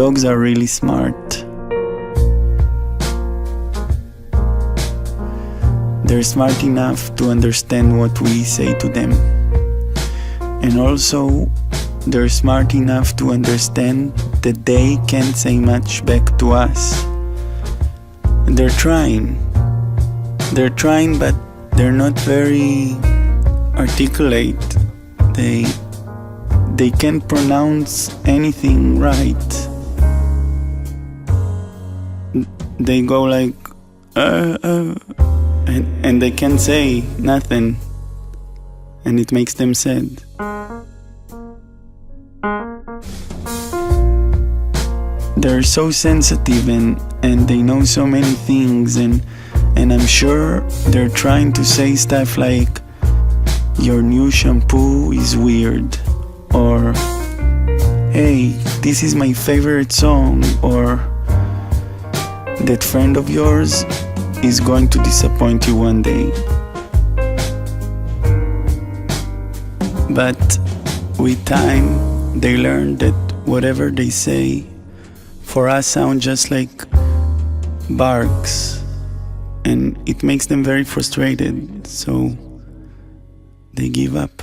Dogs are really smart. They're smart enough to understand what we say to them. And also, they're smart enough to understand that they can't say much back to us. They're trying. They're trying, but they're not very articulate. They can't pronounce anything right. They go like, and they can't say nothing. And it makes them sad. They're so sensitive and they know so many things, and I'm sure they're trying to say stuff like, your new shampoo is weird, or hey, this is my favorite song, or that friend of yours is going to disappoint you one day. But with time, they learn that whatever they say for us sound just like barks, and it makes them very frustrated, so they give up.